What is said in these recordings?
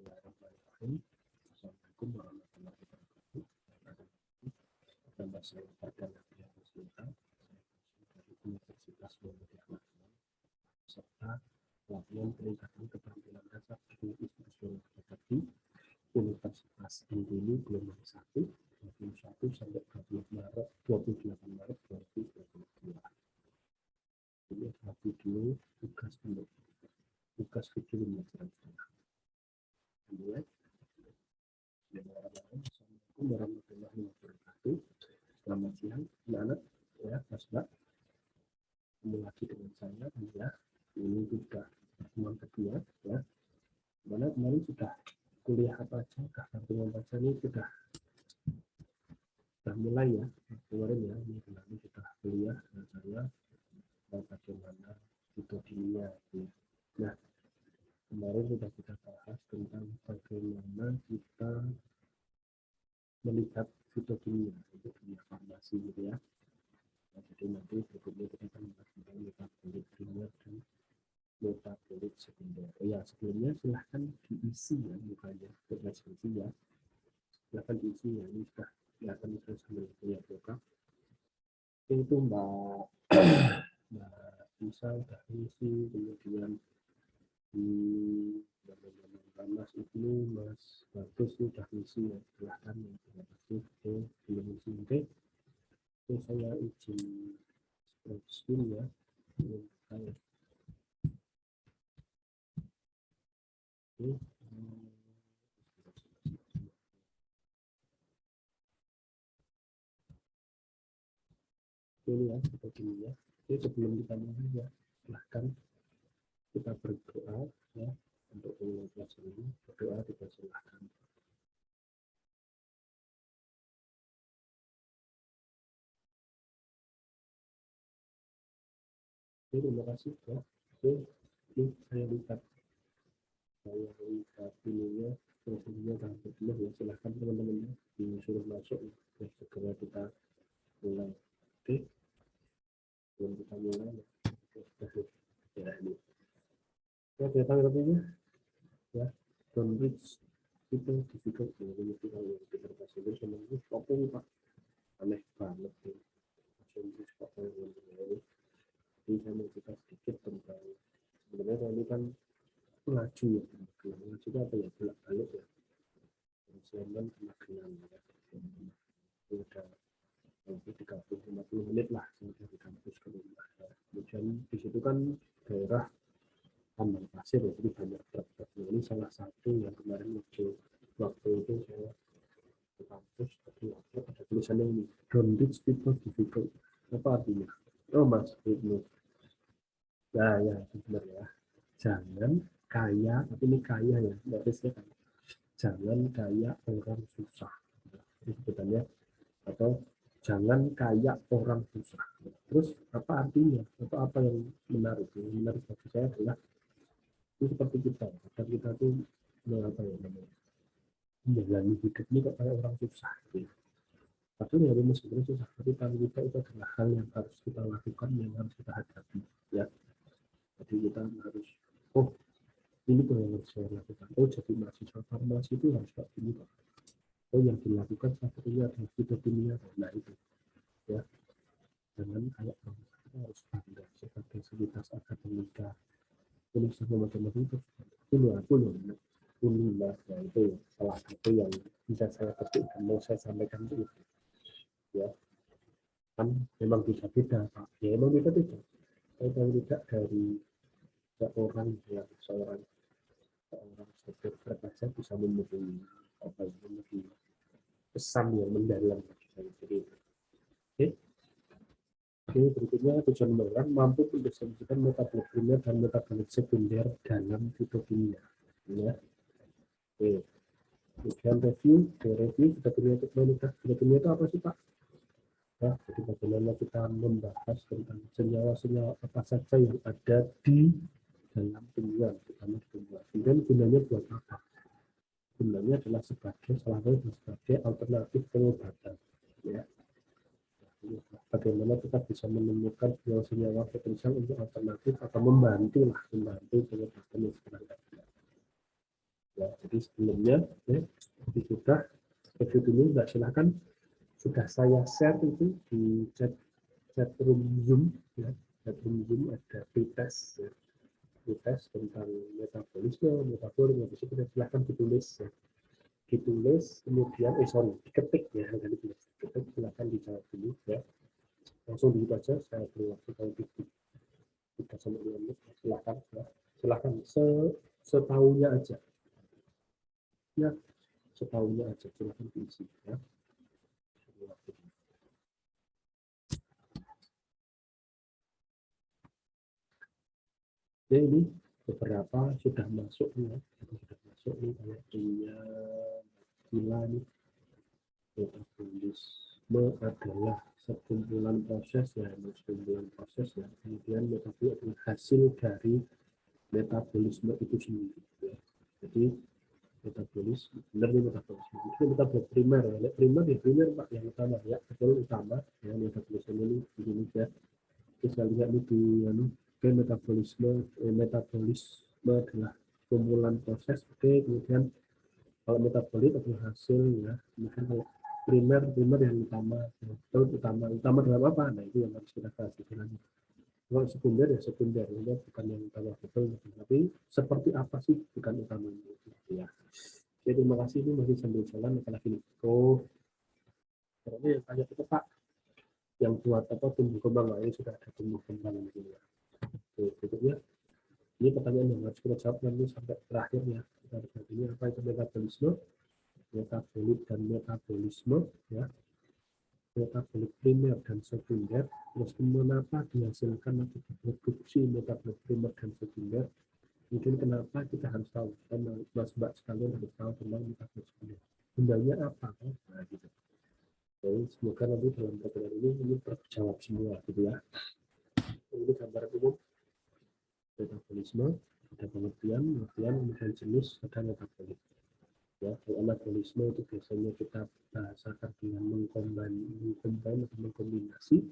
Bismillahirrahmanirrahim. Assalamualaikum warahmatullahi wabarakatuh. Nama saya Fadlan Abdillah Musliha, dari Universitas Muhammadiyah serta pelatihan peningkatan keterampilan dasar teknik institusional di Universitas Andini gelombang 1 21 sampai 28 Maret 2022. Ini adalah video tugas video pembelajaran saya. Mulai. Assalamualaikum warahmatullahi wabarakatuh. Selamat siang anak-anak ya, Mas Mbak. Ketemu lagi dengan saya ya. Ini juga pertemuan kedua ya. Mana kemarin sudah kuliah apa aja, pertemuan baca ini sudah mulai ya. Kemarin ya, ini kemarin sudah kuliah dengan saya bagaimana itu dunia ya. Nah, kemarin sudah kita bahas tentang bagaimana kita melihat fitokimia, itu dunia farmasi gitu ya. Nah, jadi nanti berikutnya kita akan membahas tentang metabolit primer dan metabolit sekunder. Ya, sebelumnya silahkan diisi ya mukanya, berprestasi ya. Silahkan diisi ya, ini sudah kelihatan bisa sambil lihat buka. Itu Mbak Bisa sudah isi, kemudian Mas Ibnu, Mas Bagus sudah isi ya, silahkan ya, terima kasih. Belum isi, oke. Saya izin screen ya. Ini ya, seperti ini ya. Jadi sebelum kita mulai ya, silahkan kita berdoa ya untuk memulai kelas ini. Berdoa dipersilahkan. Terima kasih ya. Ini saya lihat ininya, prosesnya sudah betul ya. Silahkan teman-teman disuruh masuk ya. Segera kita mulai. Oke. Sebelum kita mulai ya ini. Ya, kita lebihnya ya. Don't reach people difficult ya. Ini kita yang kita bahas itu sama ini. Apa nih Pak? Aneh banget ya. Don't reach people yang ini. Jadi saya mau cerita sedikit tentang sebenarnya saya ini kan melaju ya, melaju itu apa ya, bolak-balik ya, Jerman ke Magelang ya, udah lebih 30-50 menit lah saya dari kampus ke rumah ya. Kemudian di situ kan daerah tambang pasir ya, jadi banyak truk-truk. Ini salah satu yang kemarin waktu itu saya ke kampus, ada tulisannya ini, don't reach people difficult. Apa artinya? Oh Mas Ibnu. Nah ya, benar ya. Jangan kaya, tapi ini kaya ya, notice-nya kan. Jangan kaya orang susah. Itu sebutannya, atau jangan kaya orang susah. Terus apa artinya? Atau apa yang menarik? Yang menarik bagi saya adalah itu seperti kita. Kadang kita tuh apa ya namanya? Menjalani hidup ini kok kayak orang susah. Gitu. Padahal ya meskipun susah, tapi bagi kita itu adalah hal yang harus kita lakukan, yang harus kita hadapi. Ya. Jadi kita harus, oh ini tuh yang harus saya lakukan. Oh jadi mahasiswa farmasi itu harus kayak gini Pak. Oh yang dilakukan satunya adalah fitokimia. Nah itu ya, jangan kayak kita harus bangga sebagai sekitar akademika Indonesia matematika aku loh lah ya, itu salah satu yang bisa saya petik dan mau saya sampaikan itu ya, kan memang bisa beda Pak ya, memang beda saya tidak dari seorang sopir truk aja bisa memberi apa ya, memberi pesan yang mendalam bagi saya. Jadi oke, berikutnya tujuan menerang mampu mendistribusikan metabolit primer dan metabolit sekunder dalam fitokimia. Ya. Oke. Kemudian review fitokimia itu apa sih Pak? Ya, jadi bagaimana kita membahas tentang senyawa-senyawa apa saja yang ada di dalam tumbuhan, terutama di tumbuhan. Kemudian gunanya buat apa? Gunanya adalah sebagai alternatif pengobatan. Ya. Bagaimana kita bisa menemukan senyawa potensial untuk alternatif atau membantu pengobatan yang sedang ada. Ya, jadi sebelumnya sudah review dulu, nggak silahkan sudah saya share itu di chat room Zoom, ya. Chat room Zoom ada pretest, ya. Pretest tentang metabolisme, metabolisme, itu silahkan ditulis, ya. Ditulis kemudian sorry, diketik, ya, jangan ditulis, diketik, silahkan dijawab dulu, ya. Langsung dulu aja, saya beri waktu kalau 3 sampai 5 menit, silahkan, ya. Silahkan setahunya aja, ya, setahunya aja, silahkan diisi, ya. Ya, ini beberapa sudah masuk, ya, sudah masuk nih, kayak punya gila nih. Metabolisme adalah sekumpulan proses, ya, sekumpulan proses, ya. Kemudian metabolisme adalah hasil dari metabolisme itu sendiri, ya. Jadi metabolisme, benar nih, metabolisme itu metabolisme primer, ya. Primer ya primer Pak, yang utama, ya, betul, utama, ya, metabolisme ini begini, ya. Kita lihat nih di metabolisme adalah kumpulan proses, oke. Kemudian kalau metabolit adalah hasil, ya. Kemudian kalau primer yang utama, ya. Betul, utama dalam apa, nah itu yang harus kita bahas lagi. Kalau sekunder ya sekunder, ya, bukan yang utama, betul, tapi seperti apa sih bukan utamanya, ya. Jadi terima kasih, ini masih sambil jalan apalagi nih. Terus yang tanya itu Pak, yang buat apa tumbuh kembang, nah, ini sudah ada tumbuh kembang di sini, ya. Berikutnya, ini pertanyaan yang harus kita jawab nanti sampai terakhir, ya. Ini apa itu metabolisme, metabolit dan metabolisme, ya. Metabolit primer dan sekunder, terus kenapa dihasilkan atau diproduksi metabolit primer dan sekunder, mungkin kenapa kita harus tahu, karena Mas Mbak sekalian harus tahu tentang metabolit sekunder, gunanya apa, nah gitu. Jadi semoga nanti dalam pertemuan ini terjawab semua, gitu ya. Ini gambar umum metabolisme, ada pengertian, kemudian jenis, ada metabolit. Ya, metabolisme itu biasanya kita bahasakan dengan mengkombin atau mengkombinasi.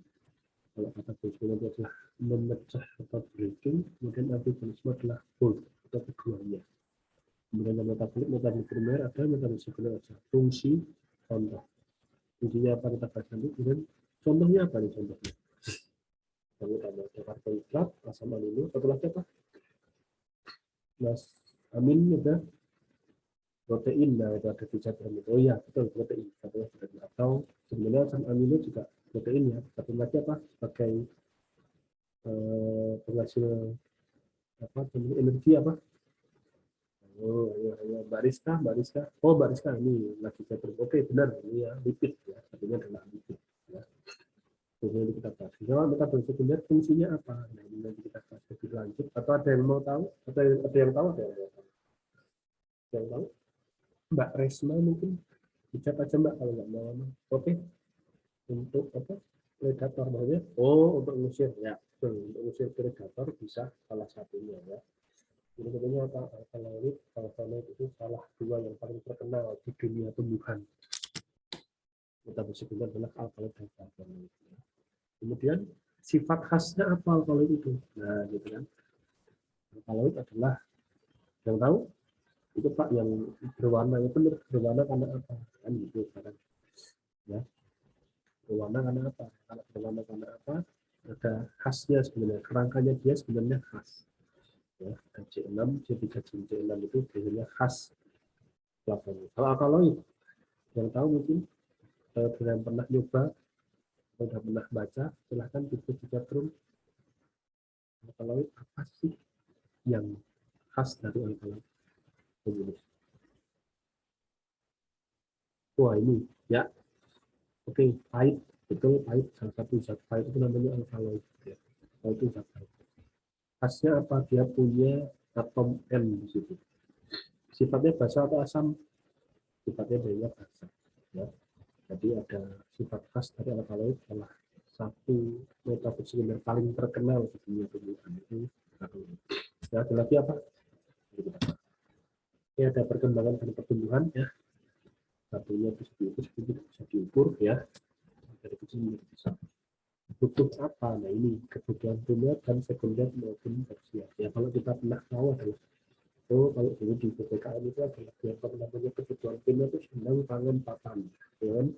Kalau metabolisme itu adalah memecah atau breaking, kemudian metabolisme adalah whole atau keduanya. Kemudian metabolit primer ada, metabolit sekunder ada. Fungsi, contoh. Fungsinya apa kita bahas nanti, kemudian contohnya apa nih contohnya? Yang utama ada karbohidrat, asam amino, satu lagi apa? Mas amin ada protein, nah itu ada di chapter itu. Oh iya, betul, protein. Atau sebenarnya asam amino juga protein, ya. Satu lagi apa? Sebagai penghasil apa? Energi apa? Oh iya, iya. Bariska. Oh, Bariska ini lagi chapter. Oke, benar. Ini ya lipid, ya. Satunya adalah lipid, ya. Kemudian kita bahas. Kalau metabolisme sekunder fungsinya apa? Nah, ini nanti kita bahas lebih lanjut. Atau ada yang mau tahu? Ada yang tahu? Ada yang tahu? Yang tahu? Mbak Resma mungkin bisa aja Mbak kalau nggak mau. Oke. Untuk apa? Predator maksudnya? Oh, untuk mengusir, ya. Untuk mengusir predator bisa salah satunya, ya. Jadi sebenarnya alkaloid itu salah dua yang paling terkenal di dunia tumbuhan. Metabolisme sekunder adalah alkaloid dan flavonoid. Kemudian sifat khasnya apa alkaloid itu? Nah, gitu kan. Alkaloid adalah yang tahu itu Pak yang berwarna itu berwarna karena apa? Kan gitu kan. Ya. Berwarna karena apa? Kalau berwarna karena apa? Ada khasnya sebenarnya. Kerangkanya dia sebenarnya khas. Ya, C6, C3, C6 itu biasanya khas flavonoid. Kalau alkaloid, yang tahu mungkin yang pernah nyoba, sudah pernah baca, silahkan diskusi di chatroom. Alkaloid apa sih yang khas dari alkaloid? Wah ini, ya, oke, pahit, betul, pahit. Salah satu zat pahit itu namanya alkaloid. Ya. Oh, itu zat pahit. Khasnya apa? Dia punya atom N di situ. Sifatnya basa atau asam? Sifatnya dia basa. Ya. Jadi ada sifat khas dari alkaloid, salah satu metabolisme sekunder paling terkenal di dunia tumbuhan itu alkaloid. Ya, ada lagi apa? Ini ada perkembangan dan pertumbuhan, ya. Satunya itu bisa diukur, ya. Dari kecil menjadi besar. Butuh apa? Nah ini kebutuhan primer dan sekunder maupun tersier. Ya kalau kita pernah tahu adalah Oh, kalau dulu di PPKM itu adalah apa namanya kebutuhan timnya itu senang pangan papan, ya kan?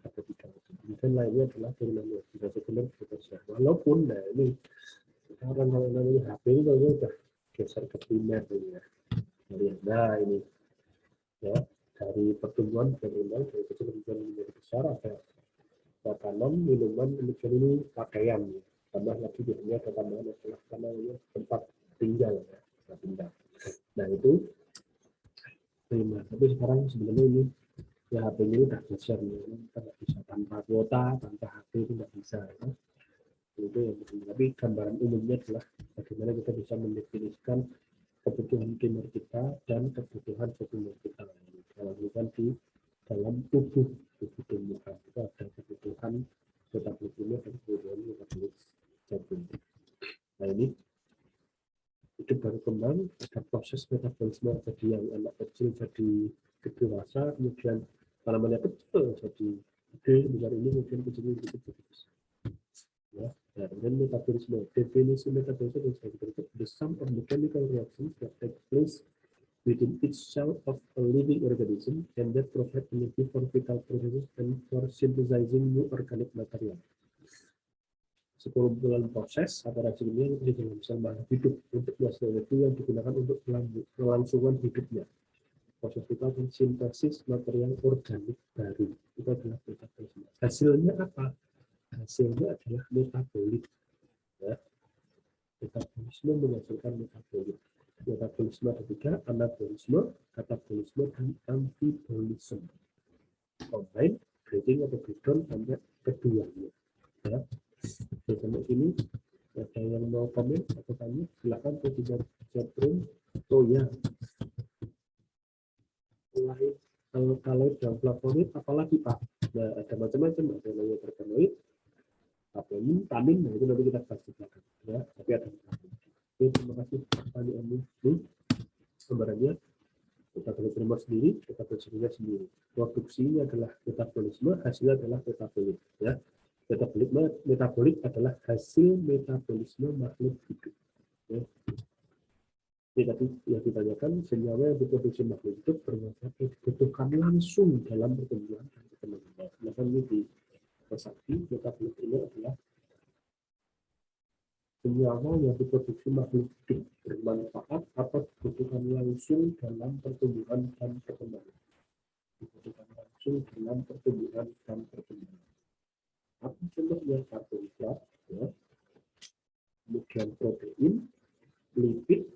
Ada tiga itu. Kemudian lainnya adalah turunan tidak sekuler bekerja. Walaupun, nah ini sekarang kalau namanya HP ini kalau udah geser ke primer ya. Nah ini ya dari pertumbuhan berkembang dari kecil kemudian menjadi besar ada makanan, minuman, kemudian ini pakaian. Ya. Tambah lagi biasanya ada tambahan adalah namanya tempat tinggal ya, tempat tinggal. Nah itu prima. Tapi sekarang sebenarnya ini ya HP ini udah geser ya, kita nggak bisa tanpa kuota, tanpa HP itu nggak bisa. Ya. Itu yang penting. Tapi gambaran umumnya adalah bagaimana kita bisa mendefinisikan kebutuhan primer kita dan kebutuhan sekunder kita. Kalau bukan di dalam tubuh tumbuhan itu ada kebutuhan metabolik primer dan kebutuhan metabolik sekunder. Nah ini itu baru kembang ada proses metabolisme jadi yang anak kecil jadi dewasa, kemudian tanamannya kecil jadi gede besar ini, kemudian kecil jadi besar. Ya, dan metabolisme, definisi metabolisme yang sebagai berikut: the sum of mechanical reactions that take place within each cell of a living organism and that provide energy for vital processes and for synthesizing new organic material. Sekumpulan proses atau reaksi kimia di dalam sel makhluk hidup untuk menghasilkan energi yang digunakan untuk kelangsungan hidupnya. Proses vital dan sintesis material organik baru itu adalah metabolisme. Hasilnya apa? Hasilnya adalah metabolit. Ya. Metabolisme menghasilkan metabolit. Metabolisme ada tiga: anabolisme, katabolisme, dan antibolisme. Combine, breaking atau breakdown sampai keduanya. Ya. Sampai sini ada yang mau komen atau tanya? Silakan ke chatroom. Oh ya. Kalau dalam flavonoid apalagi Pak? Nah, ada macam-macam, ada yang namanya terpenoid, tanin, tanin, nah itu nanti kita bahas di belakang. Ya, tapi ada. Oke, terima kasih pertanyaannya. Ini gambarannya metabolisme sendiri, metabolisme sendiri. Produksinya adalah metabolisme, hasilnya adalah metabolit. Ya, metabolit adalah hasil metabolisme makhluk hidup. Ya. Ini tadi yang ditanyakan, senyawa yang diproduksi makhluk hidup dibutuhkan langsung dalam pertumbuhan dan perkembangan. Maka ini di Sakti, metabolit ini adalah senyawa yang diproduksi makhluk hidup bermanfaat atau dibutuhkan langsung dalam pertumbuhan dan perkembangan. Dibutuhkan langsung dalam pertumbuhan dan perkembangan. Apa contohnya? Karbohidrat, ya. Kemudian protein, lipid,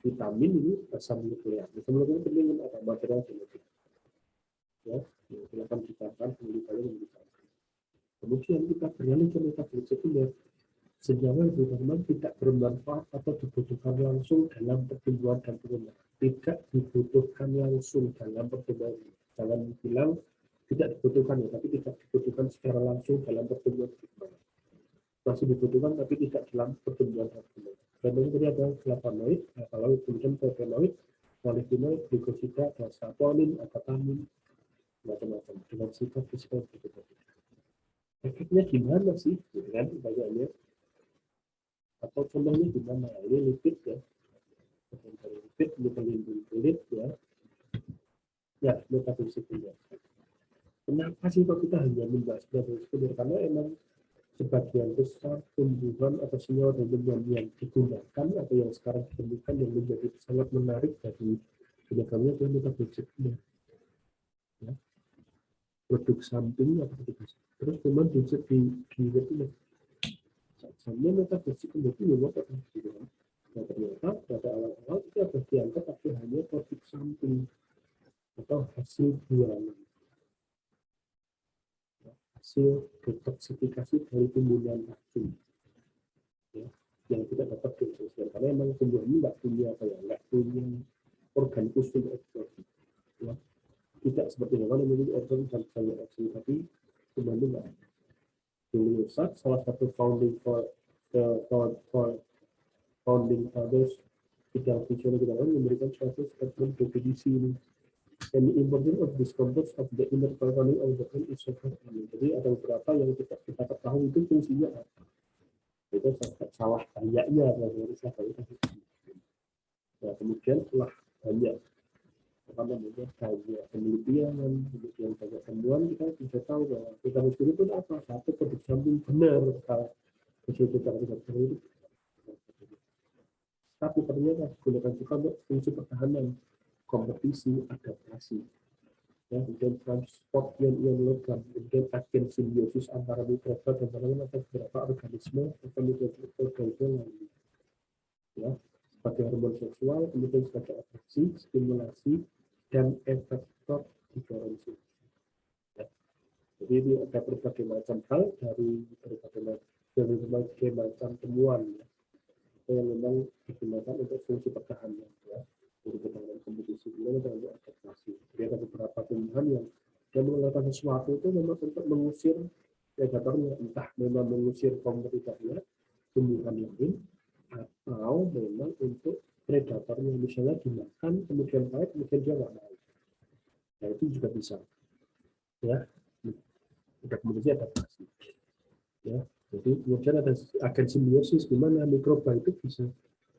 vitamin, ini asam nukleat. Asam nukleat penting ada material genetik. Ya, silakan dicatat, kalian membicarakan. Kemudian kita beralih ke metabolit sekunder. Senyawa yang berkembang tidak bermanfaat atau dibutuhkan langsung dalam pertumbuhan dan perkembangan. Tidak dibutuhkan langsung dalam pertumbuhan. Jangan bilang tidak dibutuhkan ya, tapi tidak dibutuhkan secara langsung dalam pertumbuhan dan perkembangan. Masih dibutuhkan tapi tidak dalam pertumbuhan dan perkembangan. Contohnya tadi ada flavonoid, nah, kalau kemudian flavonoid, polifenol, glikosida, ada saponin, ada tanin, macam-macam dengan sifat fisika berbeda-beda. Efeknya gimana sih? Gitu kan, banyaknya. Atau contohnya gimana? Ini lipid ya. Lipid melindungi kulit ya. Ya, metabolisme sekunder. Kenapa sih kok kita hanya membahas metabolisme sekunder? Karena emang sebagian besar tumbuhan atau senyawa dan tumbuhan yang digunakan atau yang sekarang ditemukan yang menjadi sangat menarik dari dunia kami adalah metabolisme sekunder. Ya. Produk samping atau terus kemudian di sama metabolisme sekunder itu memang terjadi. Nah, ternyata pada awal-awal itu ada dianggap tapi hanya produk samping atau hasil buangan, hasil detoksifikasi dari tumbuhan racun, ya, yang tidak dapat diasosiasikan karena memang tumbuhan ini nggak punya nggak punya organ khusus ekspresi, ya. Tidak seperti hewan yang memiliki organ dan sel ekspresi, tapi tumbuhan itu nggak ada. Julius Sachs, salah satu founding fathers bidang fisiologi dalam memberikan suatu statement definisi ini. And the importance of discomfort of the inner programming of the brain is so far. Jadi ada beberapa yang kita ketahui itu fungsinya apa. Itu salah banyaknya yang harus kita. Nah, kemudian setelah namanya banyak penelitian, kemudian banyak temuan, kita bisa tahu bahwa vitamin C itu apa, satu produk samping benar kalau kita tidak itu. Tapi ternyata gunakan juga untuk fungsi pertahanan, kompetisi, adaptasi, ya, kemudian transport ion-ion logam, kemudian agen simbiosis antara mikroba dan tanaman atau beberapa organisme atau mikroorganisme lainnya, ya, sebagai hormon seksual, kemudian sebagai atraksi, stimulasi, dan efektor diferensiasi. Ya. Jadi ini ada berbagai macam hal dari berbagai macam temuan, ya, yang memang digunakan untuk fungsi pertahanan, ya, untuk pertahanan kompetisi dan untuk adaptasi. Jadi ada beberapa tumbuhan yang dia melakukan sesuatu itu memang untuk mengusir predatornya, entah memang mengusir kompetitornya, tumbuhan lain, atau memang untuk predatornya, misalnya dimakan kemudian baik kemudian dia nggak mau. Nah itu juga bisa, ya, ada kompetisi adaptasi, ya. Jadi kemudian ada agen simbiosis di mana mikroba itu bisa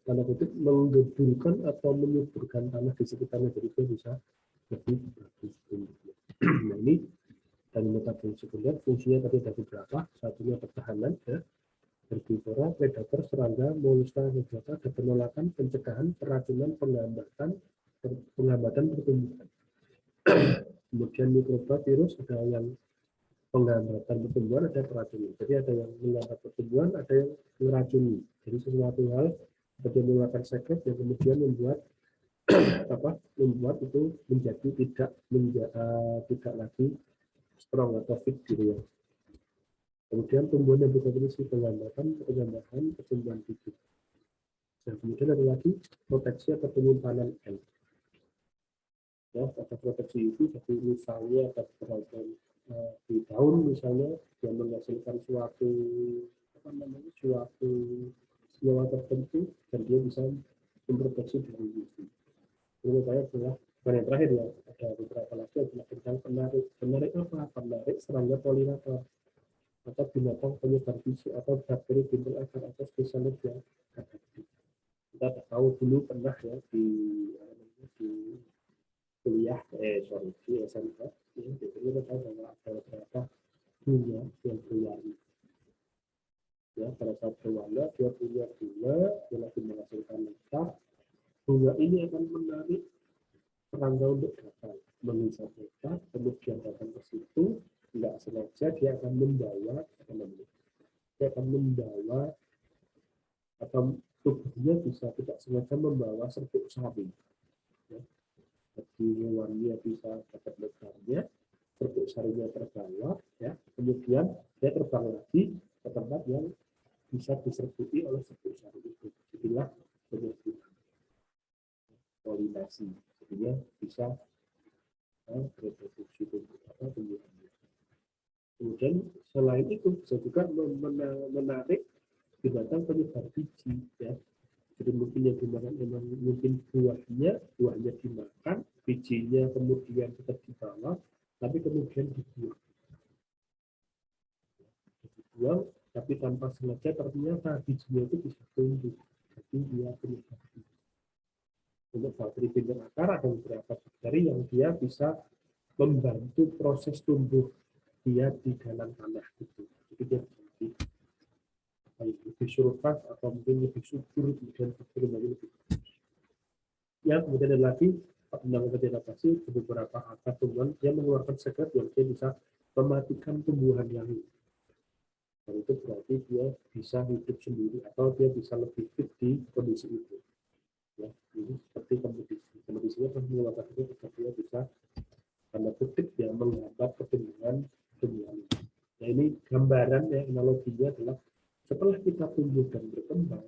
tanda kutip menggeburkan atau menyuburkan tanah di sekitarnya, jadi dia bisa lebih bagus. Nah ini dari metabolisme sekunder fungsinya tadi ada beberapa, satunya pertahanan, ya, herbivora, predator, serangga, moluska, biota, ada penolakan, pencegahan, peracunan, penghambatan pertumbuhan. Kemudian mikroba, virus, ada yang penghambatan pertumbuhan, ada peracunan. Jadi ada yang menghambat pertumbuhan, ada yang meracuni. Jadi sesuatu hal seperti menggunakan sekret yang kemudian membuat itu menjadi tidak lagi strong atau fit gitu ya. Kemudian tumbuhan yang berkontribusi penghambatan, pertumbuhan bibit. Nah, kemudian ada lagi proteksi atau penyimpanan N. Ya, ada proteksi UV, jadi misalnya ada beragam di daun misalnya yang menghasilkan suatu senyawa tertentu dan dia bisa memproteksi dari UV. Ini saya adalah yang terakhir ya, ada beberapa lagi adalah tentang penarik serangga polinator atau binatang penyebar bisu atau bakteri timbul akar atau spesialis yang adaptif. Kita tahu dulu pernah ya di kuliah di SMK ya, jadi kita tahu bahwa ada beberapa bunga yang berwarna. Ya, pada saat berwarna dia punya bunga yang lagi menghasilkan nektar. Bunga ini akan menarik serangga untuk datang mengisap nektar, kemudian datang ke situ, tidak sengaja dia akan membawa atau tubuhnya bisa tidak sengaja membawa serbuk sari. Ya. Jadi hewannya bisa dapat nektarnya, serbuk sarinya terbawa, ya. Kemudian dia terbang lagi ke tempat yang bisa diserbuki oleh serbuk sari itu. Jadilah penyebutan polinasi. Jadinya bisa reproduksi tumbuhannya. Kemudian selain itu bisa juga menarik binatang penyebar biji, ya. Jadi mungkin yang dimakan memang mungkin buahnya dimakan, bijinya kemudian tetap dibawa, tapi kemudian dibuang, tapi tanpa sengaja ternyata bijinya itu bisa tumbuh. Jadi dia penyebar biji. Untuk bakteri timbul akar ada beberapa bakteri yang dia bisa membantu proses tumbuh dia di dalam tanah itu. Jadi dia lebih survive atau mungkin lebih subur, kemudian berkembang lebih. Ya, kemudian ada lagi yang adaptasi beberapa akar tumbuhan yang mengeluarkan sekret yang dia bisa mematikan tumbuhan yang lain. Dan itu berarti dia bisa hidup sendiri atau dia bisa lebih fit di kondisi itu. Ya, ini seperti kompetisi. Kompetisinya kan mengeluarkan itu agar dia bisa tanda kutip yang menghambat pertumbuhan tumbuhan. Nah ini gambaran ya, analoginya adalah setelah kita tumbuh dan berkembang,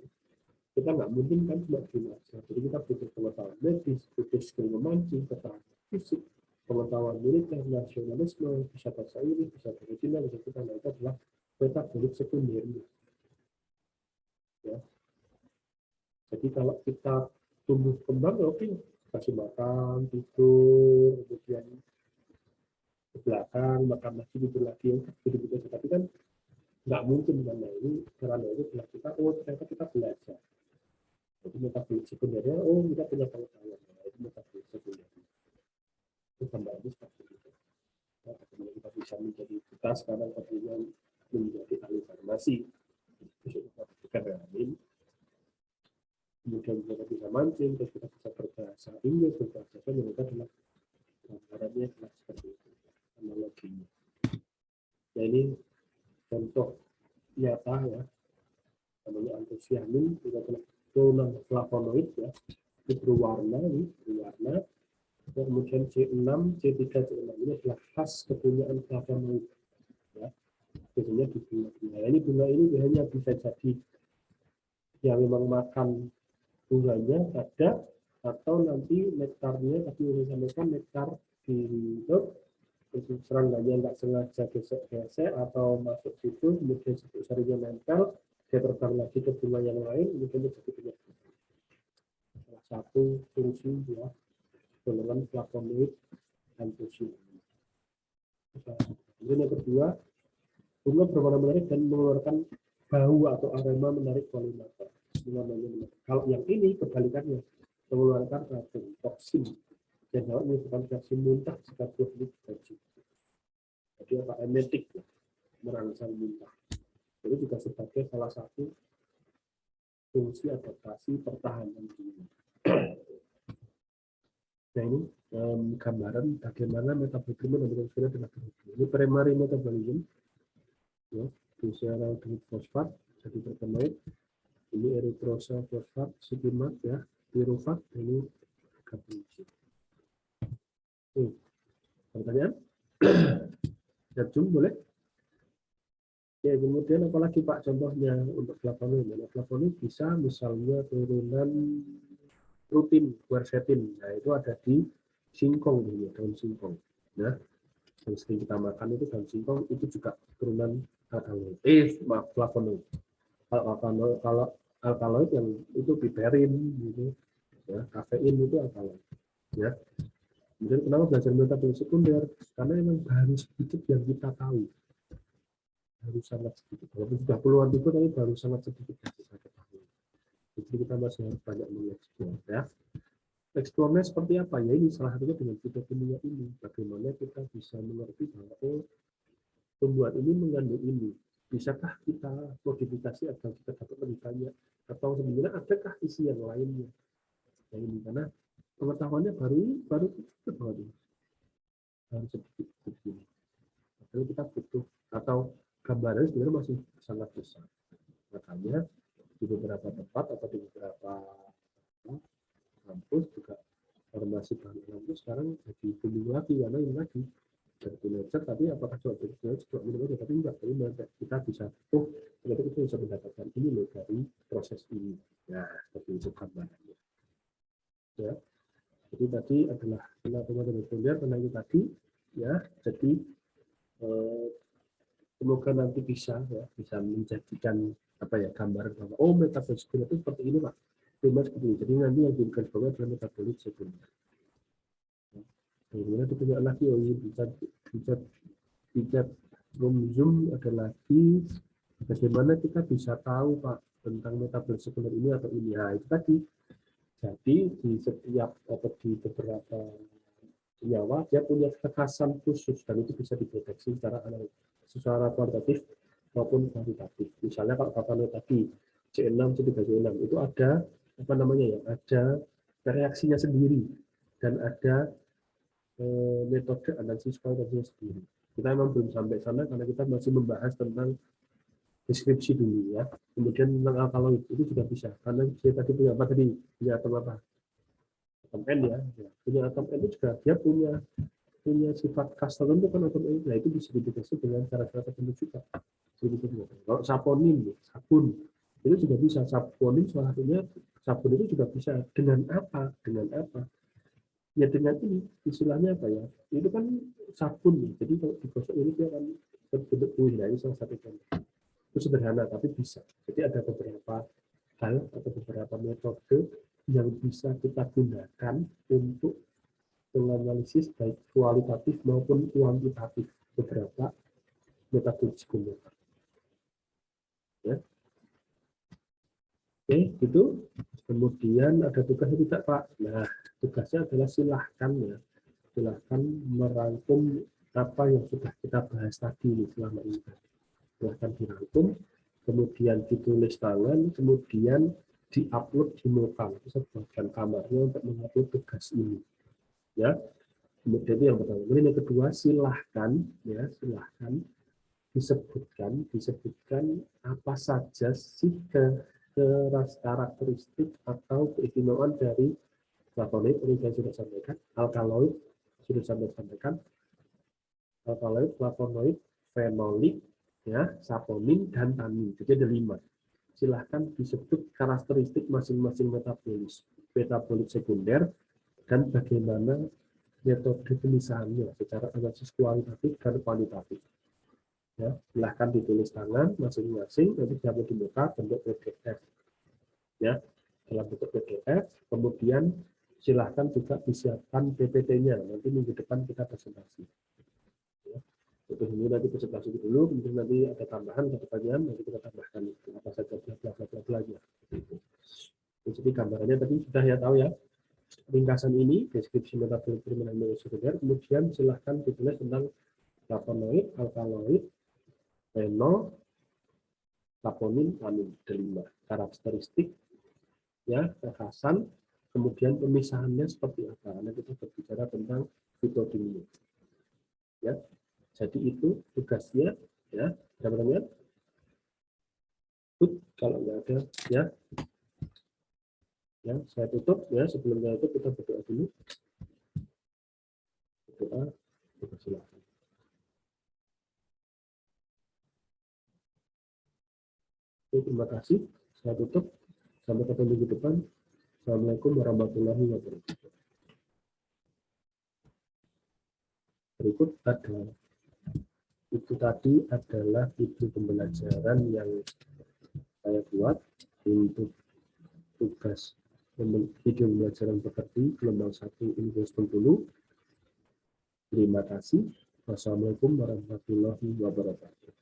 kita nggak mungkin kan cuma diem aja. Jadi kita butuh pengetahuan medis, butuh skill memancing, keterampilan fisik, pengetahuan militer, nasionalisme, bisa bahasa Inggris, bisa bahasa Cina, bisa kita. Nah itu adalah metabolik sekundernya. Ya. Jadi kalau kita tumbuh kembang, oke, kasih makan, tidur, kemudian ke belakang, makan lagi, tidur lagi, gitu-gitu. Tapi kan nggak mungkin karena itu adalah kita, ternyata kita belajar. Jadi metabolik sekundernya, kita punya pengetahuan. Nah, itu metabolik sekundernya. itu gambarannya seperti itu. Nah, bagaimana kita bisa menjadi kita sekarang artinya menjadi ahli farmasi, kita realamin, kemudian kita bisa mancing, terus kita bisa berbahasa Inggris, berbahasa Jawa, mereka adalah gambarannya adalah seperti itu, analoginya. Nah ini contoh nyata ya, namanya antosianin, itu adalah turunan flavonoid ya, itu berwarna, kemudian C6, C3, C6 ini adalah khas kepunyaan flavonoid ya. Biasanya di bunga-bunga. Ini bunga ini hanya bisa jadi yang memang makan bunganya ada, atau nanti nektarnya, tapi saya sampaikan nektar dihidup, serangganya nggak sengaja gesek-gesek atau masuk situ, kemudian satu sarinya nempel, dia terbang lagi ke bunga yang lain, kemudian jadi penyakit. Salah satu fungsi ya golongan flavonoid antosianin. Kemudian yang kedua, bunga berwarna menarik dan mengeluarkan bau atau aroma menarik polinator. Kalau yang ini kebalikannya, mengeluarkan racun, toksin, dan dapat menyebabkan reaksi muntah jika buah ini digaji. Jadi apa emetik, ya, merangsang muntah. Itu juga sebagai salah satu fungsi adaptasi pertahanan tubuh. Nah ini gambaran bagaimana metabolisme dan metabolisme dengan berhubungan. Ini primary metabolism, ya, glyceraldehyde fosfat, jadi pertamaid. Ini eritrosa fosfat, sipimat ya, pirufat, ini gabungan. Pertanyaan? Jum boleh? Ya, kemudian apalagi Pak contohnya untuk flavonoid? Nah, flavonoid bisa misalnya turunan rutin, quercetin. Nah, itu ada di singkong, daun singkong. Nah, yang sering kita makan itu daun singkong itu juga turunan alkaloid. Flavonoid. Kalau alkaloid yang itu piperin, gitu, ya, kafein itu alkaloid. Ya. Kemudian kenapa belajar metabolisme sekunder? Karena memang baru sedikit yang kita tahu. Baru sangat sedikit. Walaupun sudah puluhan ribu, tapi baru sangat sedikit yang kita ketahui. Jadi kita masih harus banyak mengeksplor. Ya. Eksplornya seperti apa? Ya ini salah satunya dengan fitokimia ini. Bagaimana kita bisa mengerti bahwa tumbuhan ini mengandung ini. Bisakah kita modifikasi agar kita dapat lebih banyak? Atau sebenarnya adakah isi yang lainnya? Nah ini karena pengetahuannya baru sedikit begini. Jadi kita butuh, atau gambaran sebenarnya masih sangat besar. Makanya di beberapa tempat atau di beberapa kampus juga formasi bahan kampus sekarang jadi booming lagi, karena ini lagi dari teenager, tapi apakah coba minum aja, tapi enggak, tapi kita bisa ternyata kita bisa mendapatkan ini loh dari proses ini. Nah, seperti itu gambarannya. Ya, jadi tadi adalah teman-teman sekunder tentang itu tadi, ya. Jadi semoga nanti bisa menjadikan apa ya gambaran bahwa metabolisme sekunder itu seperti ini Pak. Jadi nanti yang diberikan sebagai adalah metabolisme sekunder. Kemudian kita punya lagi bisa zoom ada lagi bagaimana kita bisa tahu Pak tentang metabolisme sekunder ini atau ini. Nah, itu tadi. Jadi di setiap atau di beberapa senyawa dia punya kekhasan khusus dan itu bisa dideteksi secara kuantitatif maupun kuantitatif. Misalnya kalau flavonoid tadi C6, C3, C6 itu ada apa namanya ya? Ada reaksinya sendiri dan ada metode analisis kualitatifnya sendiri. Kita memang belum sampai sana karena kita masih membahas tentang deskripsi dulu ya. Kemudian tentang alkaloid itu juga bisa karena dia tadi punya apa tadi? Punya atom apa? Atom N ya. Punya atom N itu juga dia punya sifat khas tertentu kan atom N. Nah itu bisa dideteksi dengan cara-cara tertentu juga. Kalau saponin, sabun itu juga bisa. Saponin salah satunya, sabun itu juga bisa dengan apa? Ya dengan ini istilahnya apa ya? Itu kan sabun, jadi kalau digosok ini dia akan berbentuk buih. Nah ini salah satu contoh. Itu sederhana tapi bisa. Jadi ada beberapa hal atau beberapa metode yang bisa kita gunakan untuk menganalisis baik kualitatif maupun kuantitatif beberapa metode sekunder. Ya. Oke, gitu. Kemudian ada tugasnya tidak Pak. Nah, tugasnya adalah silahkan ya silahkan merangkum apa yang sudah kita bahas tadi selama ini. Silahkan dirangkum, kemudian ditulis tangan, kemudian diupload di Mokang. Saya buatkan kamarnya untuk mengupload tugas ini. Ya, kemudian itu yang pertama. Kemudian yang kedua, silahkan disebutkan apa saja sih karakteristik atau keistimewaan dari flavonoid yang saya sudah sampaikan, alkaloid sudah saya sampaikan, alkaloid, flavonoid, fenolik, ya, saponin dan tanin. Jadi ada 5. Silahkan disebut karakteristik masing-masing metabolit sekunder dan bagaimana metode pemisahannya secara analisis kualitatif dan kuantitatif. Ya, silahkan ditulis tangan masing-masing, nanti dapat di muka bentuk PDF. Ya, dalam bentuk PDF, kemudian silahkan juga disiapkan PPT-nya. Nanti minggu depan kita presentasi. Ya, untuk ini nanti presentasi dulu, kemudian nanti ada tambahan satu bagian, nanti kita tambahkan apa saja belajar. Jadi gambarannya tadi sudah ya tahu ya. Ringkasan ini deskripsi metabolit primer dan sekunder, kemudian silahkan ditulis tentang flavonoid, alkaloid, fenol, saponin, tanin, ada 5 karakteristik, ya, kekhasan, kemudian pemisahannya seperti apa. Karena kita berbicara tentang fitokimia. Ya, jadi itu tugasnya, ya, gambarnya. Kalau nggak ada, ya. Ya, saya tutup ya. Sebelum saya tutup kita berdoa dulu. Berdoa, silakan. Oke, terima kasih. Saya tutup. Sampai ketemu minggu depan. Assalamualaikum warahmatullahi wabarakatuh. Berikut itu tadi adalah video pembelajaran yang saya buat untuk tugas video pembelajaran pekerti gelombang 1 Inggris Bengkulu. Terima kasih. Wassalamualaikum warahmatullahi wabarakatuh.